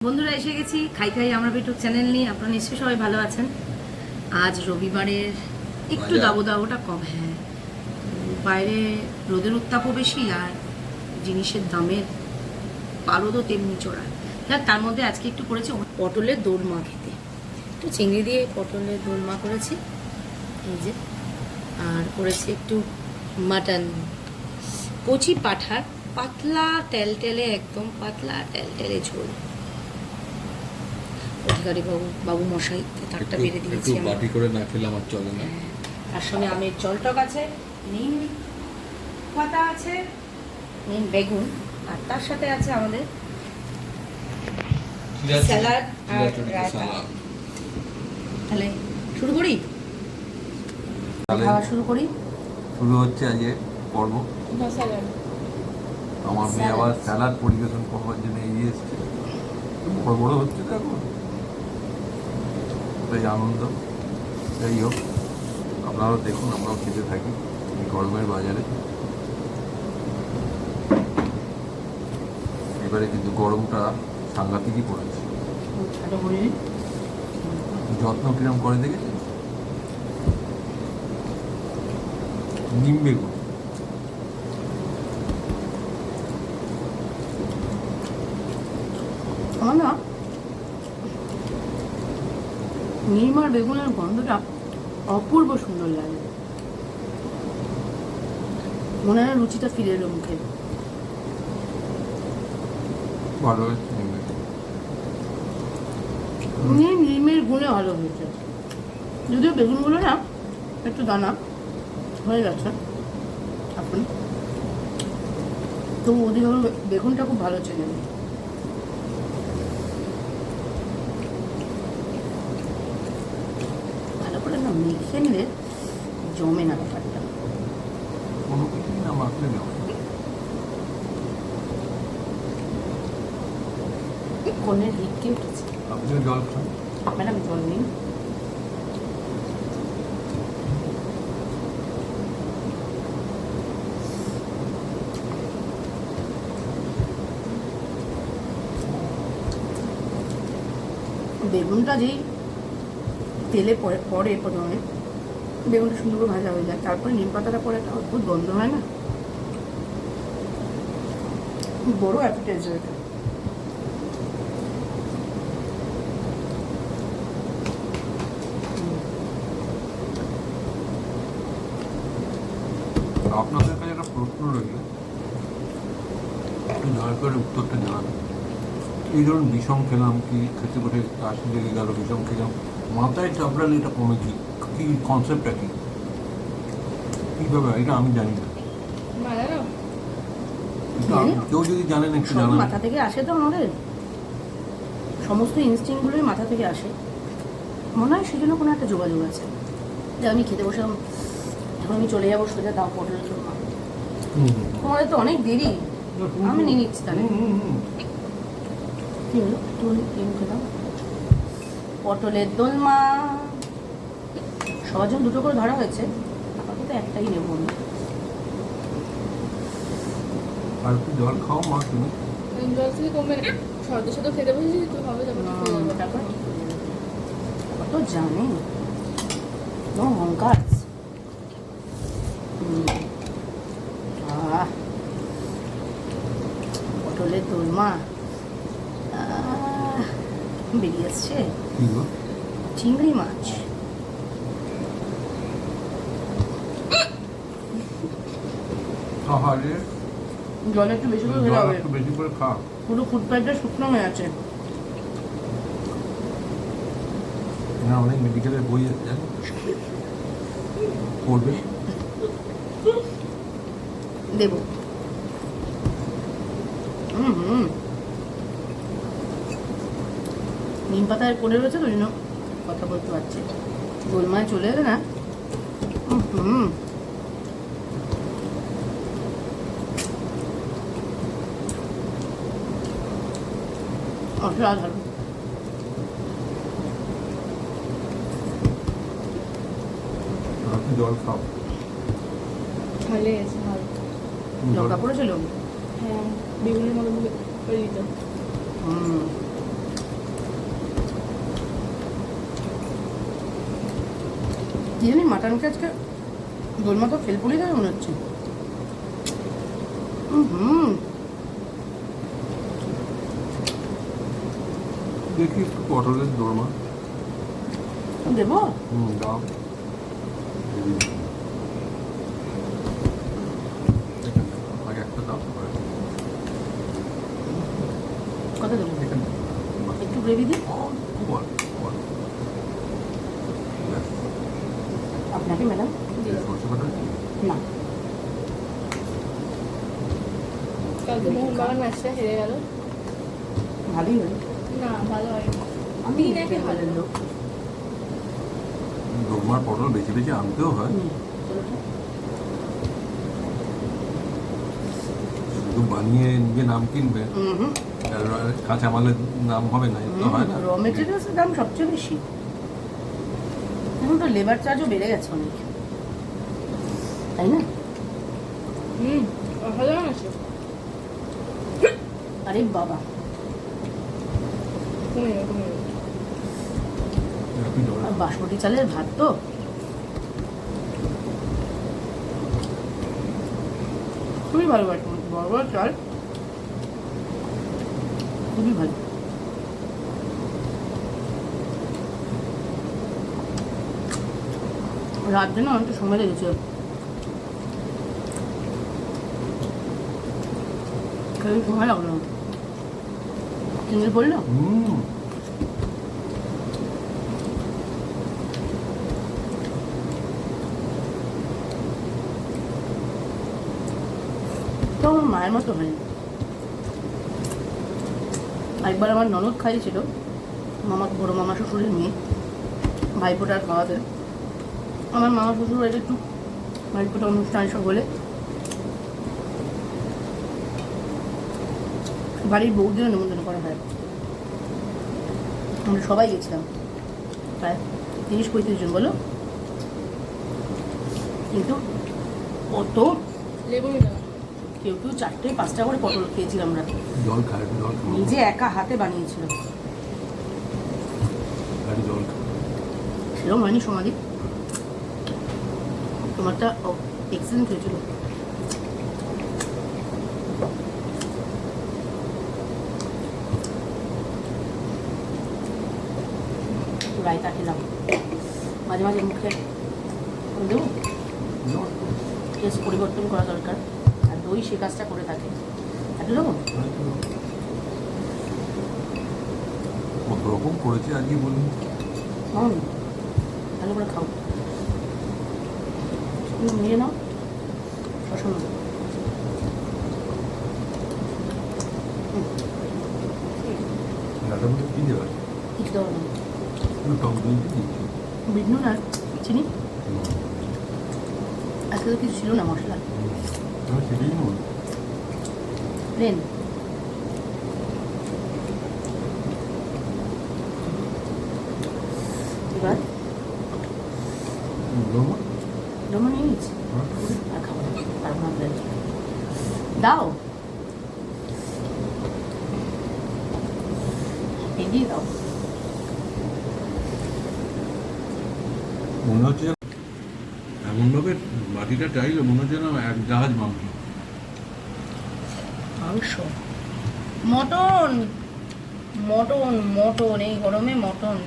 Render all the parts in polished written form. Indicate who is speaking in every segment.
Speaker 1: বন্ধুরা এসে গেছি খাই খাই আমরা পেটুক চ্যানেল নিয়ে। আপনারা নিশ্চয়ই সবাই ভালো আছেন। আজ রবিবারের একটু দাবদাহটা কম। হ্যাঁ, বাইরে রোদের উত্তাপও বেশি আর জিনিসের দামের পারদও তেমনি চড়া। তার মধ্যে আজকে একটু করেছি পটলের দোলমা খেতে। একটু চিংড়ি দিয়ে পটলের দোলমা করেছি এই যে, আর করেছি একটু মাটন, কচি পাঠার পাতলা টেলটেলে, একদম পাতলা টেলটেলে ঝোল। অধিকারী বাবু মশাই তারটা বেড়ে দিয়েছি,
Speaker 2: বাটি করে না খেলে আমার চলে না।
Speaker 1: তার সঙ্গে আমের জলটক আছে, নিম পাতা আছে, নিম বেগুন, আর তার সাথে আছে আমাদের স্যালাড আর রায়তা। তাহলে শুরু করি, খাওয়া শুরু করি।
Speaker 2: শুরু হচ্ছে আজকে পর্ব। আমার মেয়ে আবার স্যালাড পরিবেশন করবার জন্য এগিয়ে এসছে। বড় বড় হচ্ছে তো এখন, এই আনন্দ। যাই হোক, আপনারাও দেখুন, আমরাও খেতে থাকি এই গরমের বাজারে। এবারে কিন্তু গরমটা সাংঘাতিকই পড়েছে। যত্ন কিরম করে দেখেছেন? নিম বেগুন
Speaker 1: না, নিম আর বেগুনের গন্ধটা অপূর্ব সুন্দর লাগে। মনে হয় রুচিটা ফিরে এলো মুখে।
Speaker 2: ভালো হয়েছে
Speaker 1: নিমের গুণে ভালো হয়েছে, যদিও বেগুনগুলো না একটু দানা হয়ে গেছে এখন, তবু ওদিকে বেগুনটা খুব ভালো চেনে। ভালো করে না মেখে নিলে জমে না ব্যাপারটা।
Speaker 2: কোনো কিছু না মাখলে জমে।
Speaker 1: কোনের হিটকে উঠেছে।
Speaker 2: আপনিও জল খান।
Speaker 1: ম্যাডাম জল নিন। বেগুনটা যেই তেলে পরে প্রথমে বেগুনটা সুন্দর করে ভাজা হয়ে যায়, তারপরে নিম পাতাটা পরে একটা অদ্ভুত গন্ধ হয় না, বড় অ্যাপিটাইজার এটা।
Speaker 2: আপনাদের কাছে একটা প্রশ্ন রইল, একটু দয়া করে উত্তরটা জানাবেন। এই ধরুন বিষম খেলাম, কি খেতে বসে কাশি লেগে গেল, বিষম খেলাম, মাথায় চাপড়ালে এটা কমে, কি কনসেপ্টটা কি, কীভাবে এটা আমি জানি না। কেউ যদি জানেন একটু জানান।
Speaker 1: মাথা থেকে আসে তো, আমাদের সমস্ত ইনস্টিংগুলোই মাথা থেকে আসে। মনে হয় সেজন্য কোনো একটা যোগাযোগ আছে। যে আমি খেতে বসলাম, এখন আমি চলে যাবো সোজা, দাও পটল দোলমা। তোমাদের তো অনেক দেরি, আমি নিয়ে নিচ্ছি তাহলে। কি হলো, তুমি মুখে দাও। পটলের দোলমা সবার জন্য দুটো করে ধরা হয়েছে, আপাতত একটাই নেবো আমি।
Speaker 2: আর একটু জল খাও মা তুমি।
Speaker 3: জল থেকে কমবে না, সর্দি সাথে খেতে বসেছি তো হবে,
Speaker 1: তারপর কত জানে নো অহংকার। পটলের দোলমা বেরিয়ে আসছে, চিংড়ি মাছ। জল একটু বেশি করে খেতে হবে,
Speaker 2: একটু বেশি করে খা।
Speaker 1: পুরো ফুড পাইপটা শুকনো হয়ে আছে।
Speaker 2: না, অনেক মেডিকেলের বই আছে, পড়বে।
Speaker 1: দেবো। নিম পাতায় পড়ে রয়েছে তো, জন্য কথা বলতে পারছি। গোলমায় চলে এলে না, অসাধারণ।
Speaker 2: জল খাও।
Speaker 3: ভালো আছে, ভালো।
Speaker 1: লঙ্কা পড়েছিল।
Speaker 3: হ্যাঁ, বেগুনের মতো করে দিত।
Speaker 1: কি জানি মাটনকে আজকে দোলমা তো ফেল পড়ে যাবে মনে হচ্ছে। হুম,
Speaker 2: দেখি একটু পটলের দোরমা।
Speaker 1: দেবো?
Speaker 2: দাও। আগে একটা দাও।
Speaker 1: কত দেবো?
Speaker 2: এখানে
Speaker 1: একটু গ্রেভি দিই।
Speaker 2: খুব অল্প, খুব অল্প। ব্যাস।
Speaker 1: আপনাকে ম্যাডাম?
Speaker 2: সরষে বাটা আছে?
Speaker 1: না।
Speaker 3: কালকে মোহনবাগান ম্যাচটা হেরে গেল।
Speaker 1: ভালোই হলো।
Speaker 3: না ভালো হয়নি।
Speaker 1: আমি
Speaker 3: তিন একে
Speaker 1: ভালো
Speaker 3: হারলো।
Speaker 1: লোক।
Speaker 2: দোরমার পটল বেশি বেশি আনতেও হয়, শুধু বানিয়ে নিজে নাম কিনবে আর কাঁচা মালের নাম হবে না, এটা তো হয় না।
Speaker 1: র মেটেরিয়ালসের দাম সবচেয়ে বেশি। এখন তো লেবার চার্জও বেড়ে গেছে অনেক, তাই না?
Speaker 3: অসাধারণ আছে।
Speaker 1: আরে বাবা,
Speaker 3: কমে যাবে, কমে যাবে।
Speaker 2: একটু জল।
Speaker 1: আর বাসমতি চালের ভাত তো খুবই ভালো। বাসমতি বড় বড় চাল খুবই ভালো। রাত দিনে অনেকটা সময় লেগেছে। খেয়ে সময় লাগলো না। চিংড়ি পড়লো? তো আমার মায়ের মতো হয়নি। একবার আমার ননদ খাইয়েছিল, বড় মামা শ্বশুরের মেয়ে, ভাইফোঁটার খাওয়াতে। আমার মামা শ্বশুর এটা একটু ভাইফোঁটা অনুষ্ঠান সব হলে বাড়ির বউদের নিমন্ত্রণ করা হয়। আমরা সবাই গেছিলাম, প্রায় 30-35 জন বলো, কিন্তু অত
Speaker 3: লেবু মিলা।
Speaker 1: কেউ কেউ 4-5টা করে পটল খেয়েছিলাম আমরা।
Speaker 2: জল খায়, জল খাবো।
Speaker 1: নিজে একা হাতে বানিয়েছিল।
Speaker 2: জল খাবো।
Speaker 1: সেরকম হয়নি সমাধি, তোমারটা এক্সিলেন্ট হয়েছিল। রায়তা খেলাম, মাঝে মাঝে মুখে দেবো, টেস্ট পরিবর্তন করা দরকার। আর দই সে কাজটা করে থাকে। একটু দেবো?
Speaker 2: কত রকম করেছে আজকে বলুন।
Speaker 1: ভালো করে খাও, নিয়ে নাও পছন্দ।
Speaker 2: রান্নার মধ্যে কি দেওয়া?
Speaker 1: কিছু দেওয়া না,
Speaker 2: টক দই দিচ্ছি।
Speaker 1: বিট নুন আর চিনি। আজকে তো কিছু ছিল না মশলা,
Speaker 2: সেটাই নুন।
Speaker 1: প্লেন। এবার দমা নিয়ে নিচ্ছি আর খাবো না, পারবো না প্লেন। দাও, এগিয়ে দাও।
Speaker 2: মনে হচ্ছে এমনভাবে বাটিটা চাইলে মনে হচ্ছে না এক জাহাজ মাংস।
Speaker 1: মাংস, মটন, মটন, মটন, এই গরমে মটন।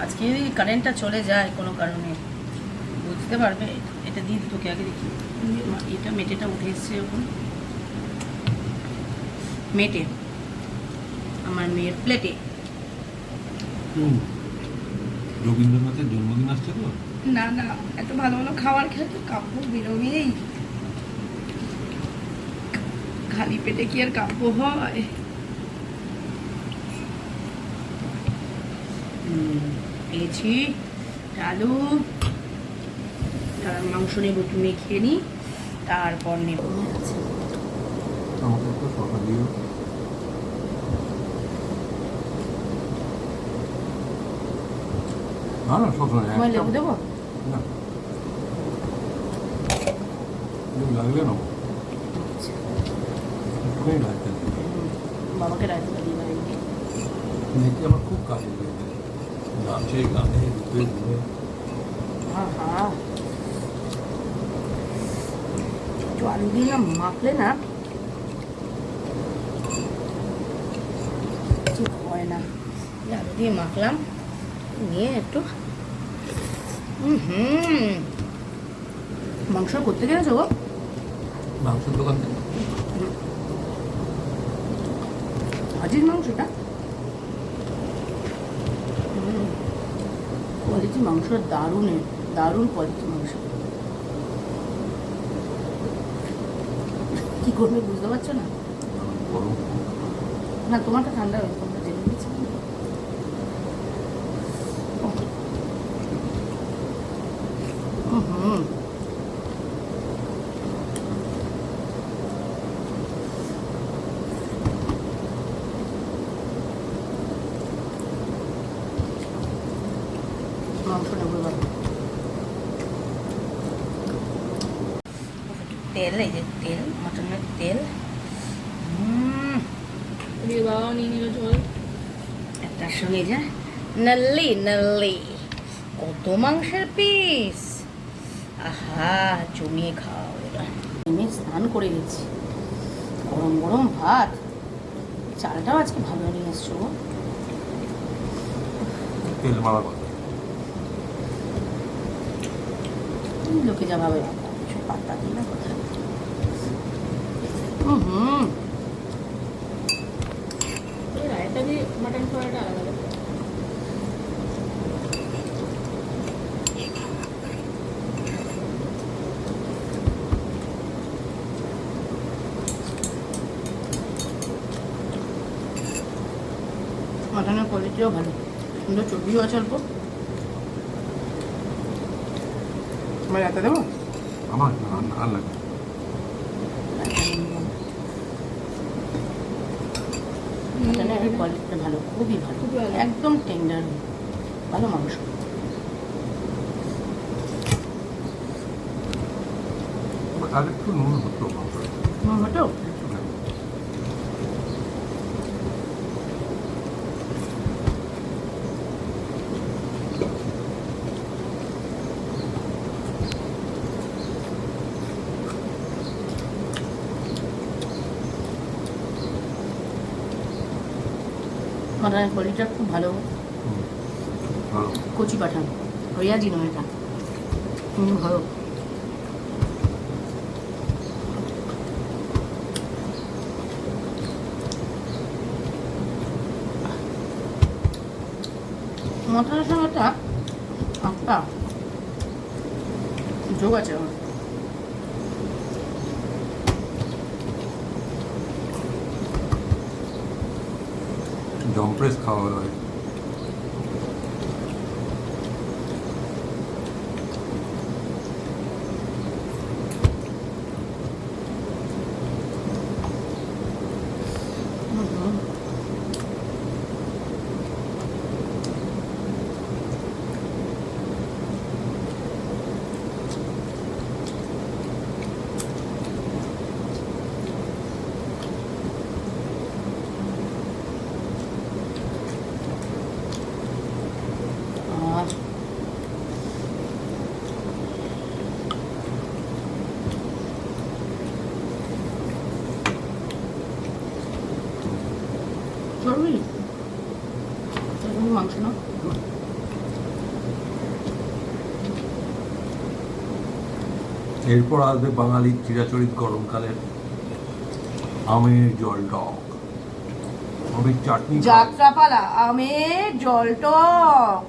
Speaker 1: আজকে যদি কারেন্টটা চলে যায় কোনো কারণে, বুঝতে পারবে। এটা দিয়ে তোকে আগে দেখি, এটা মেটেটা উঠে এসছে এখন, মেটে আমার মেয়ের প্লেটে।
Speaker 2: রবীন্দ্রনাথের জন্মদিন আসছে তো।
Speaker 1: না না, এত ভালো ভালো খাবার খেলে তো কাব্য বেরোবেই, খালি পেটে কি আর কাব্য হয়? পেয়েছি আলু, তার মাংস নেব, তুমি খেয়ে নি, তারপর নেব।
Speaker 2: আমাকে একটা শশা দিও। না না, শশা নেই,
Speaker 1: তোমায়
Speaker 2: একটা-
Speaker 1: লেবু দেবো?
Speaker 2: না, লেবু লাগলে না, একটুখানি রাখতে দিই।
Speaker 1: বাবাকে রাখতে দিই না,
Speaker 2: মেয়েটি আমার খুব কাজে লেগেছে। নাচে গানে রূপে গুণে
Speaker 1: আহা একটু আলু দিয়ে না মাখলে না ঠিক হয় না। এই আলু দিয়ে মাখলাম, নিয়ে একটু মাংস করতে গেছো গো?
Speaker 2: মাংসের দোকান থেকে
Speaker 1: হাজির মাংসটা কোয়ালিটি মাংস দারুণ, দারুণ কোয়ালিটি মাংস। কি করবে বুঝতে পারছো না?
Speaker 2: গরম
Speaker 1: না তোমারটা ঠান্ডা হয়ে তোমরা জেনে নিচ্ছি। হুম মাংস নেবো এবার। তেল, এই যে তেল, মাটনের তেল।
Speaker 3: দিয়ে বাবাও নিয়ে নিল জল।
Speaker 1: একটার সঙ্গে যে নাল্লি নাল্লি কত মাংসের পিস, আহা জমিয়ে খাও এবার। আমি স্নান করে গেছি, গরম গরম ভাত, চালটাও আজকে ভালো নিয়ে এসছো গো।
Speaker 2: তেল মারা কথা
Speaker 1: লোকে যা ভাবে কিছু পাত্তা দিই না কথা।
Speaker 3: এই রায়তা দিয়ে মাটন খাওয়াটা আলাদা ব্যাপার।
Speaker 1: মাটনের কোয়ালিটিও ভালো, সুন্দর চর্বিও আছে অল্প। আমার রাতে দেবো?
Speaker 2: আমার আর লাগে
Speaker 1: মাটনের কোয়ালিটিটা ভালো, খুবই ভালো,
Speaker 3: খুবই ভালো।
Speaker 1: একদম টেন্ডার, ভালো মাংস।
Speaker 2: আর একটু নুন হতো মাংস
Speaker 1: হতো মাটনের কোয়ালিটিটা খুব ভালো,
Speaker 2: ভালো
Speaker 1: কচি পাঠান, রেয়াজি নয় এটা, ভালো। মাটনের সঙ্গে একটা আটটা যোগ আছে আমার।
Speaker 2: জম্প্রেস খাওয়া হয়
Speaker 1: চর্বি মাংস না,
Speaker 2: এরপর আসবে বাঙালির চিরাচরিত গরমকালের আমের জল টক, আমের চাটনি
Speaker 1: যাত্রাপালা আমের জল টক।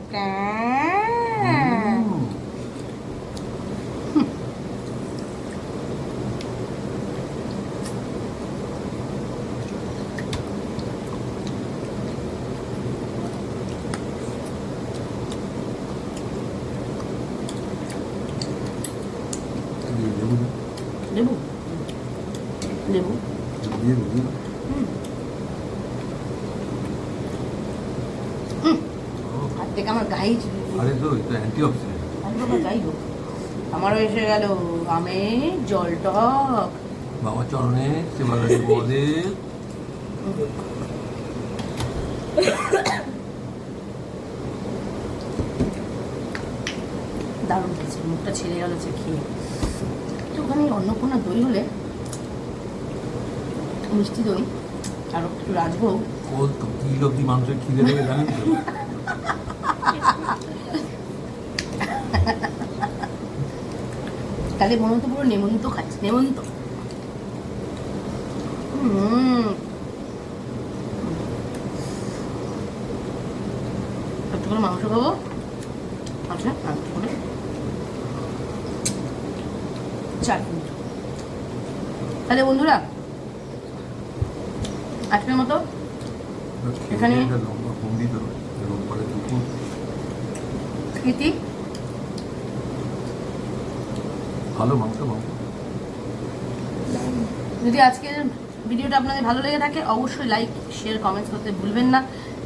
Speaker 2: লেবু
Speaker 1: লেবু লেবু
Speaker 2: দিয়ে দিয়ে
Speaker 1: হাত থেকে আমার গায়ে
Speaker 2: আরে তো এটা অ্যান্টি অক্সিডেন্ট
Speaker 1: বাবা, যাই হোক আমারও এসে গেল আমের জল টক।
Speaker 2: বাবা চরণে সেবাগাড়ি বদে
Speaker 1: দারুণ খেয়েছে, মুখটা ছেড়ে গেল যে খেয়ে। একটুখানি অন্নপূর্ণা দই হলে, মিষ্টি দই আর একটু রাজভোগ,
Speaker 2: ও তো কিল অব্দি মানুষের খিদে লেগে জানেন তো?
Speaker 1: তাহলে মনে হতো পুরো নেমন্ত খাচ্ছি, নেমন্ত। একটু করে মাংস খাবো, আচ্ছা একটু করে চাটনি। তাহলে বন্ধুরা আজকের মতো এখানে
Speaker 2: একটা লম্বা ফন্দি ধরো, এরকম করে দুপুর
Speaker 1: স্মৃতি,
Speaker 2: ভালো মাংস মাংস।
Speaker 1: যদি আজকের ভিডিওটা আপনাদের ভালো লেগে থাকে অবশ্যই লাইক শেয়ার কমেন্টস করতে ভুলবেন না,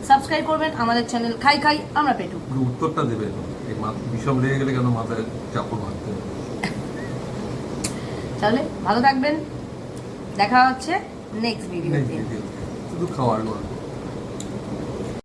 Speaker 1: সাবস্ক্রাইব করবেন আমাদের চ্যানেল খাই খাই আমরা পেটু।
Speaker 2: পুরো উত্তরটা দেবে, এই বিষম লেগে গেলে কেন মাথায় চাপড় মারতে হবে?
Speaker 1: তাহলে ভালো থাকবেন, দেখা হচ্ছে নেক্সট ভিডিওতে।
Speaker 2: শুধু খাওয়ার গল্প।